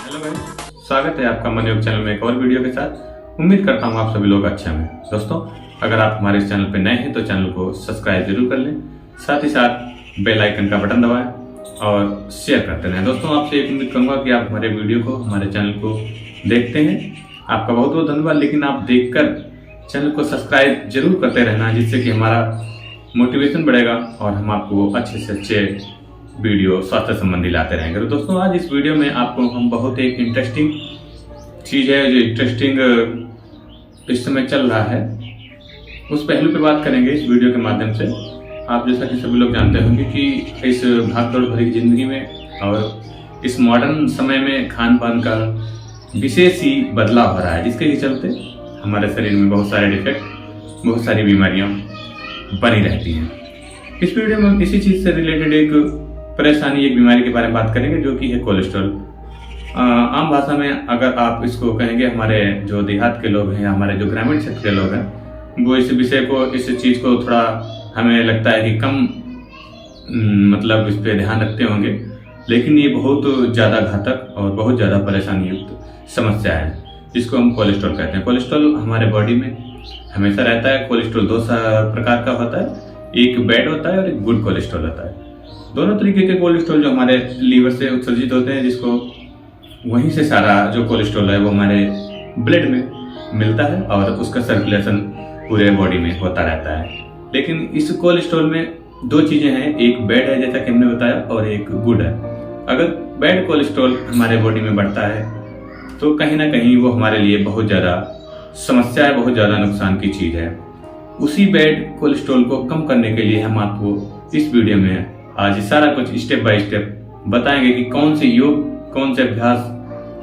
Hello भाई, स्वागत है आपका मनयोग चैनल में एक और वीडियो के साथ। उम्मीद करता हूँ आप सभी लोग अच्छे होंगे। दोस्तों, अगर आप हमारे इस चैनल पर नए हैं तो चैनल को सब्सक्राइब जरूर कर लें, साथ ही साथ बेल आइकन का बटन दबाएं और शेयर करते रहें। दोस्तों, आपसे एक उम्मीद करूंगा कि आप हमारे वीडियो को, हमारे चैनल को देखते हैं। आपका बहुत बहुत धन्यवाद, लेकिन आप देखकर चैनल को सब्सक्राइब जरूर करते रहना, जिससे कि हमारा मोटिवेशन बढ़ेगा और हम आपको अच्छे से अच्छे वीडियो स्वास्थ्य संबंधी लाते रहेंगे। तो दोस्तों, आज इस वीडियो में आपको हम बहुत एक इंटरेस्टिंग चीज़ है जो इंटरेस्टिंग इस समय चल रहा है, उस पहलू पे बात करेंगे इस वीडियो के माध्यम से। आप जैसा कि सभी लोग जानते होंगे कि इस भागदौड़ भरी जिंदगी में और इस मॉडर्न समय में खान पान का विशेष ही बदलाव हो रहा है, जिसके चलते हमारे शरीर में बहुत सारे डिफेक्ट, बहुत सारी बीमारियां बनी रहती हैं। इस वीडियो में हम इसी चीज़ से रिलेटेड एक परेशानी, एक बीमारी के बारे में बात करेंगे, जो कि है कोलेस्ट्रॉल। आम भाषा में अगर आप इसको कहेंगे, हमारे जो देहात के लोग हैं, हमारे जो ग्रामीण क्षेत्र के लोग हैं, वो इस विषय को, इस चीज़ को थोड़ा हमें लगता है कि कम मतलब इस पर ध्यान रखते होंगे, लेकिन ये बहुत ज़्यादा घातक और बहुत ज़्यादा परेशानी युक्त समस्या है, जिसको हम कोलेस्ट्रॉल कहते हैं। कोलेस्ट्रॉल हमारे बॉडी में हमेशा रहता है। कोलेस्ट्रॉल दो प्रकार का होता है, एक बैड होता है और एक गुड कोलेस्ट्रॉल होता है। दोनों तरीके के कोलेस्ट्रॉल जो हमारे लीवर से उत्सर्जित होते हैं, जिसको वहीं से सारा जो कोलेस्ट्रॉल है वो हमारे ब्लड में मिलता है और उसका सर्कुलेशन पूरे बॉडी में होता रहता है। लेकिन इस कोलेस्ट्रॉल में दो चीज़ें हैं, एक बैड है जैसा कि हमने बताया, और एक गुड है। अगर बैड कोलेस्ट्रॉल हमारे बॉडी में बढ़ता है तो कहीं ना कहीं वो हमारे लिए बहुत ज़्यादा समस्या है, बहुत ज़्यादा नुकसान की चीज़ है। उसी बैड कोलेस्ट्रॉल को कम करने के लिए हम आपको इस वीडियो में आज सारा कुछ स्टेप बाय स्टेप बताएंगे कि कौन से योग, कौन से अभ्यास,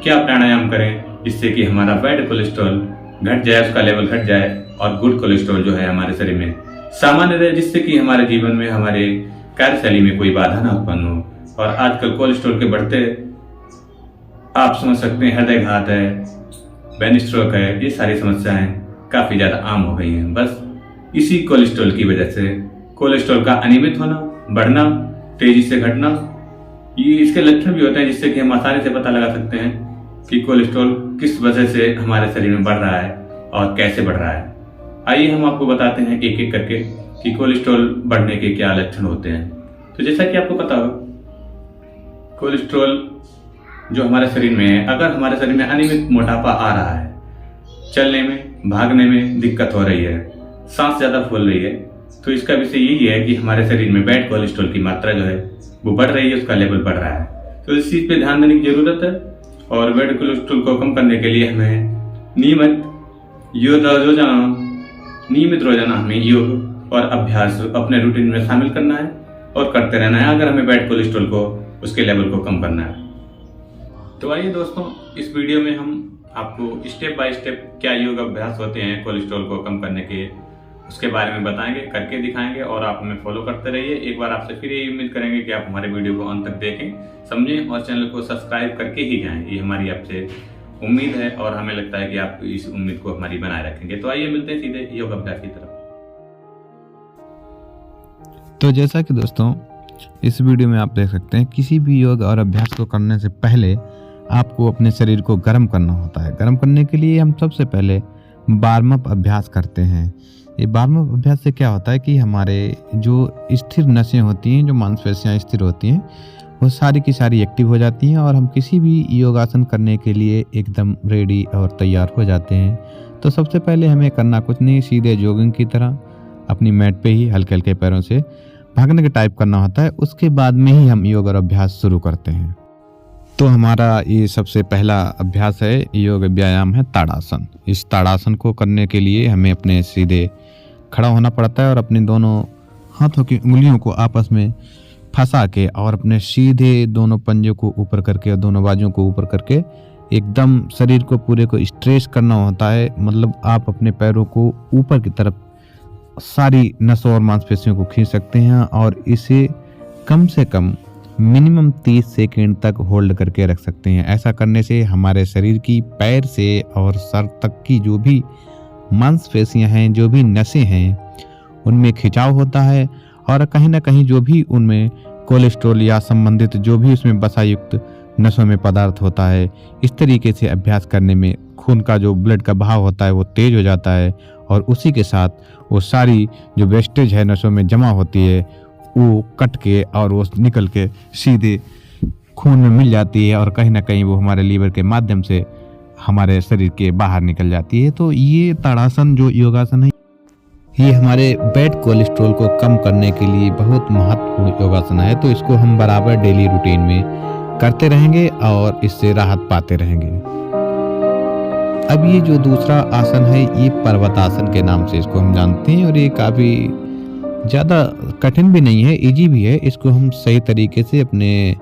क्या प्राणायाम करें, जिससे कि हमारा बैड कोलेस्ट्रॉल घट जाए, उसका लेवल घट जाए और गुड कोलेस्ट्रॉल जो है हमारे शरीर में सामान्य रहे, जिससे कि हमारे जीवन में, हमारे कार्यशैली में कोई बाधा ना उत्पन्न हो। और आजकल कोलेस्ट्रॉल के बढ़ते, आप समझ सकते हैं, हृदय घात है, ब्रेन स्ट्रोक है, ये सारी समस्याएं काफी ज्यादा आम हो गई हैं। बस इसी कोलेस्ट्रॉल की वजह से, कोलेस्ट्रॉल का अनियमित होना, बढ़ना, तेजी से घटना, ये इसके लक्षण भी होते हैं, जिससे कि हम आसानी से पता लगा सकते हैं कि कोलेस्ट्रॉल किस वजह से हमारे शरीर में बढ़ रहा है और कैसे बढ़ रहा है। आइए हम आपको बताते हैं एक एक करके कि कोलेस्ट्रॉल बढ़ने के क्या लक्षण होते हैं। तो जैसा कि आपको पता हो, कोलेस्ट्रॉल जो हमारे शरीर में है, अगर हमारे शरीर में अनियमित मोटापा आ रहा है, चलने में, भागने में दिक्कत हो रही है, सांस ज्यादा फूल रही है, तो इसका विषय यही है कि हमारे शरीर में बैड कोलेस्ट्रॉल की मात्रा जो है वो बढ़ रही है, उसका लेवल बढ़ रहा है। तो इस चीज पे ध्यान देने की जरूरत है। और बैड कोलेस्ट्रॉल को कम करने के लिए हमें नियमित रोजाना हमें योग और अभ्यास अपने रूटीन में शामिल करना है और करते रहना है, अगर हमें बैड कोलेस्ट्रॉल को, उसके लेवल को कम करना है। तो आइए दोस्तों, इस वीडियो में हम आपको स्टेप बाय स्टेप क्या योग अभ्यास होते हैं कोलेस्ट्रॉल को कम करने के, उसके बारे में बताएंगे, करके दिखाएंगे, और आप हमें फॉलो करते रहिए। एक बार आपसे फिर ये उम्मीद करेंगे कि आप हमारे वीडियो को अंत तक देखें, समझें और चैनल को सब्सक्राइब करके ही जाएं। ये हमारी आपसे उम्मीद है और हमें लगता है कि आप इस उम्मीद को हमारी बनाए रखेंगे। तो आइए मिलते हैं सीधे योग अभ्यास की तरफ। तो जैसा कि दोस्तों इस वीडियो में आप देख सकते हैं, किसी भी योग और अभ्यास को करने से पहले आपको अपने शरीर को गर्म करना होता है। गर्म करने के लिए हम सबसे पहले वार्म अप अभ्यास करते हैं। ये वार्म अप अभ्यास से क्या होता है कि हमारे जो स्थिर नसें होती हैं, जो मांसपेशियां स्थिर होती हैं, वो सारी की सारी एक्टिव हो जाती हैं और हम किसी भी योगासन करने के लिए एकदम रेडी और तैयार हो जाते हैं। तो सबसे पहले हमें करना कुछ नहीं, सीधे जॉगिंग की तरह अपनी मैट पे ही हल्के हल्के पैरों से भागने के टाइप करना होता है। उसके बाद में ही हम योग और अभ्यास शुरू करते हैं। तो हमारा ये सबसे पहला अभ्यास है, योग व्यायाम है ताड़ासन। इस ताड़ासन को करने के लिए हमें अपने सीधे खड़ा होना पड़ता है और अपने दोनों हाथों की उंगलियों को आपस में फंसा के और अपने सीधे दोनों पंजों को ऊपर करके और दोनों बाजुओं को ऊपर करके एकदम शरीर को पूरे को स्ट्रेच करना होता है। मतलब आप अपने पैरों को ऊपर की तरफ सारी नसों और मांसपेशियों को खींच सकते हैं और इसे कम से कम मिनिमम 30 सेकंड तक होल्ड करके रख सकते हैं। ऐसा करने से हमारे शरीर की पैर से और सर तक की जो भी मांसपेशियां हैं, जो भी नसें हैं, उनमें खिंचाव होता है और कहीं ना कहीं जो भी उनमें कोलेस्ट्रॉल या संबंधित जो भी उसमें वसा युक्त नसों में पदार्थ होता है। इस तरीके से अभ्यास करने में खून का जो ब्लड का बहाव होता है वो तेज हो जाता है और उसी के साथ वो सारी जो वेस्टेज है नसों में जमा होती है वो कट के और वो निकल के सीधे खून में मिल जाती है और कहीं ना कहीं वो हमारे लीवर के माध्यम से हमारे शरीर के बाहर निकल जाती है। तो ये ताड़ासन जो योगासन है ये हमारे बैड कोलेस्ट्रॉल को कम करने के लिए बहुत महत्वपूर्ण योगासन है। तो इसको हम बराबर डेली रूटीन में करते रहेंगे और इससे राहत पाते रहेंगे। अब ये जो दूसरा आसन है ये पर्वतासन के नाम से इसको हम जानते हैं और ये काफ़ी ज़्यादा कठिन भी नहीं है, इजी भी है। इसको हम सही तरीके से अपने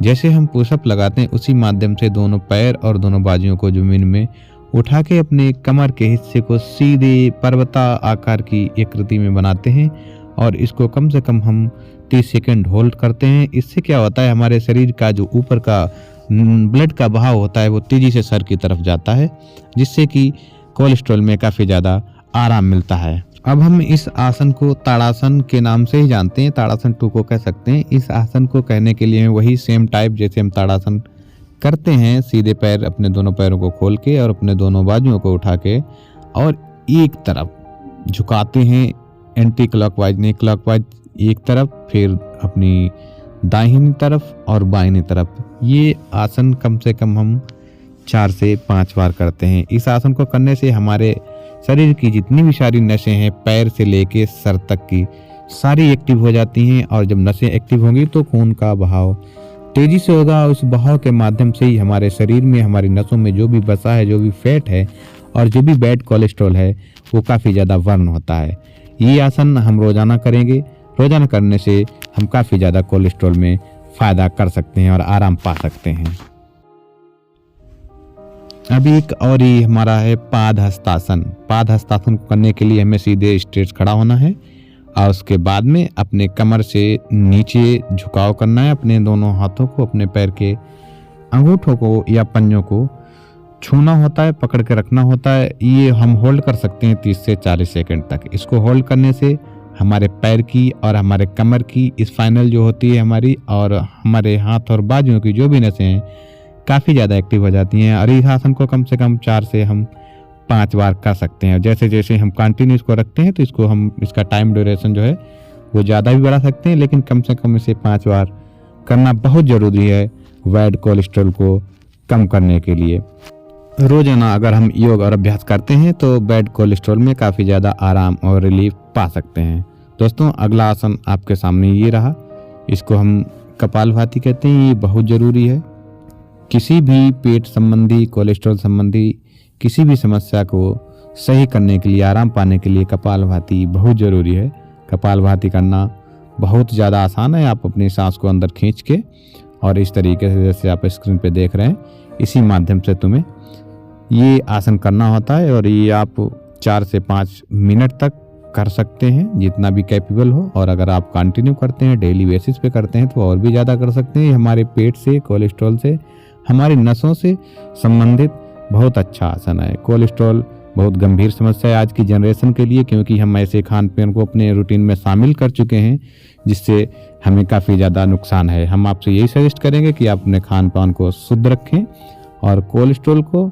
जैसे हम पुशअप लगाते हैं उसी माध्यम से दोनों पैर और दोनों बाजुओं को जमीन में उठा के अपने कमर के हिस्से को सीधे पर्वता आकार की आकृति में बनाते हैं और इसको कम से कम हम 30 सेकंड होल्ड करते हैं। इससे क्या होता है हमारे शरीर का जो ऊपर का ब्लड का बहाव होता है वो तेजी से सर की तरफ जाता है जिससे कि कोलेस्ट्रॉल में काफ़ी ज़्यादा आराम मिलता है। अब हम इस आसन को ताड़ासन के नाम से ही जानते हैं, ताड़ासन 2 को कह सकते हैं। इस आसन को कहने के लिए वही सेम टाइप जैसे हम ताड़ासन करते हैं, सीधे पैर अपने दोनों पैरों को खोल के और अपने दोनों बाजुओं को उठा के और एक तरफ झुकाते हैं एंटी क्लॉकवाइज नहीं क्लॉकवाइज एक तरफ, फिर अपनी दाहिनी तरफ और बाईनी तरफ। ये आसन कम से कम हम 4 से 5 बार करते हैं। इस आसन को करने से हमारे शरीर की जितनी भी सारी नसें हैं पैर से लेके सर तक की सारी एक्टिव हो जाती हैं और जब नसें एक्टिव होंगी तो खून का बहाव तेजी से होगा। उस बहाव के माध्यम से ही हमारे शरीर में हमारी नसों में जो भी बसा है, जो भी फैट है और जो भी बैड कोलेस्ट्रॉल है वो काफ़ी ज़्यादा बर्न होता है। ये आसन हम रोज़ाना करेंगे। रोज़ाना करने से हम काफ़ी ज़्यादा कोलेस्ट्रॉल में फ़ायदा कर सकते हैं और आराम पा सकते हैं। अभी एक और ही हमारा है पाद हस्तासन। पाद हस्तासन को करने के लिए हमें सीधे स्ट्रेट खड़ा होना है और उसके बाद में अपने कमर से नीचे झुकाव करना है। अपने दोनों हाथों को अपने पैर के अंगूठों को या पंजों को छूना होता है, पकड़ के रखना होता है। ये हम होल्ड कर सकते हैं 30 से 40 सेकंड तक। इसको होल्ड करने से हमारे पैर की और हमारे कमर की स्पाइनल जो होती है हमारी और हमारे हाथ और बाजुओं की जो भी नसें हैं काफ़ी ज़्यादा एक्टिव हो जाती हैं। और इस आसन को कम से कम 4 से हम 5 बार कर सकते हैं। जैसे जैसे हम कंटिन्यू इसको रखते हैं तो इसको हम इसका टाइम ड्यूरेशन जो है वो ज़्यादा भी बढ़ा सकते हैं, लेकिन कम से कम इसे 5 बार करना बहुत ज़रूरी है बैड कोलेस्ट्रॉल को कम करने के लिए। रोज़ाना अगर हम योग और अभ्यास करते हैं तो बैड कोलेस्ट्रॉल में काफ़ी ज़्यादा आराम और रिलीफ पा सकते हैं। दोस्तों अगला आसन आपके सामने ये रहा, इसको हम कपालभाति कहते हैं। ये बहुत ज़रूरी है। किसी भी पेट संबंधी कोलेस्ट्रॉल संबंधी किसी भी समस्या को सही करने के लिए, आराम पाने के लिए कपालभाति बहुत ज़रूरी है। कपालभाति करना बहुत ज़्यादा आसान है। आप अपनी सांस को अंदर खींच के और इस तरीके से जैसे आप स्क्रीन पे देख रहे हैं इसी माध्यम से तुम्हें ये आसन करना होता है और ये आप 4 से 5 मिनट तक कर सकते हैं जितना भी कैपेबल हो। और अगर आप कंटिन्यू करते हैं, डेली बेसिस पे करते हैं तो और भी ज़्यादा कर सकते हैं। हमारे पेट से, कोलेस्ट्रॉल से, हमारी नसों से संबंधित बहुत अच्छा आसन है। कोलेस्ट्रॉल बहुत गंभीर समस्या है आज की जनरेशन के लिए, क्योंकि हम ऐसे खान पान को अपने रूटीन में शामिल कर चुके हैं जिससे हमें काफ़ी ज़्यादा नुकसान है। हम आपसे यही सजेस्ट करेंगे कि आप अपने खान पान को शुद्ध रखें और कोलेस्ट्रॉल को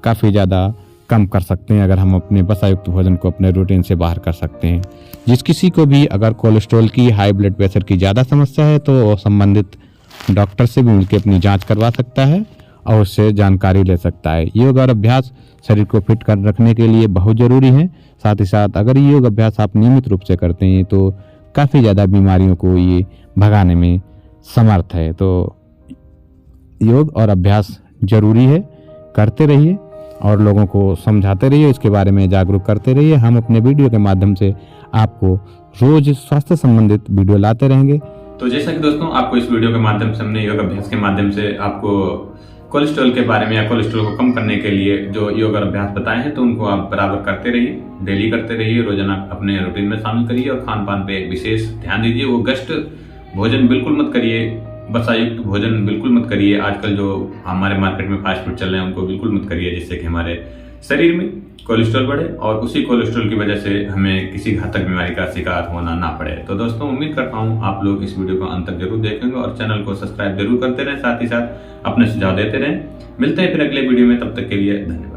काफ़ी ज़्यादा कम कर सकते हैं अगर हम अपने वसायुक्त भोजन को अपने रूटीन से बाहर कर सकते हैं। जिस किसी को भी अगर कोलेस्ट्रॉल की, हाई ब्लड प्रेशर की ज़्यादा समस्या है तो वो संबंधित डॉक्टर से भी मिलकर अपनी जांच करवा सकता है और उससे जानकारी ले सकता है। योग और अभ्यास शरीर को फिट कर रखने के लिए बहुत ज़रूरी है। साथ ही साथ अगर ये योग अभ्यास आप नियमित रूप से करते हैं तो काफ़ी ज़्यादा बीमारियों को ये भगाने में समर्थ है। तो योग और अभ्यास ज़रूरी है, करते रहिए और लोगों को समझाते रहिए, इसके बारे में जागरूक करते रहिए। हम अपने वीडियो के माध्यम से आपको रोज स्वास्थ्य संबंधित वीडियो लाते रहेंगे। तो जैसा कि दोस्तों आपको इस वीडियो के माध्यम से हमने योग अभ्यास के माध्यम से आपको कोलेस्ट्रॉल के बारे में या कोलेस्ट्रॉल को कम करने के लिए जो योग और अभ्यास बताए हैं तो उनको आप बराबर करते रहिए, डेली करते रहिए, रोजाना अपने रूटीन में शामिल करिए और खान पान पे विशेष ध्यान दीजिए। वो गस्ट भोजन बिल्कुल मत करिए, वसायुक्त भोजन बिल्कुल मत करिए। आजकल जो हमारे मार्केट में फास्ट फूड चल रहे हैं उनको बिल्कुल मत करिए, जिससे कि हमारे शरीर में कोलेस्ट्रॉल बढ़े और उसी कोलेस्ट्रॉल की वजह से हमें किसी घातक बीमारी का शिकार होना ना पड़े। तो दोस्तों उम्मीद करता हूँ आप लोग इस वीडियो को अंत तक जरूर देखेंगे और चैनल को सब्सक्राइब जरूर करते रहें, साथ ही साथ अपने सुझाव देते रहें। मिलते हैं फिर अगले वीडियो में, तब तक के लिए धन्यवाद।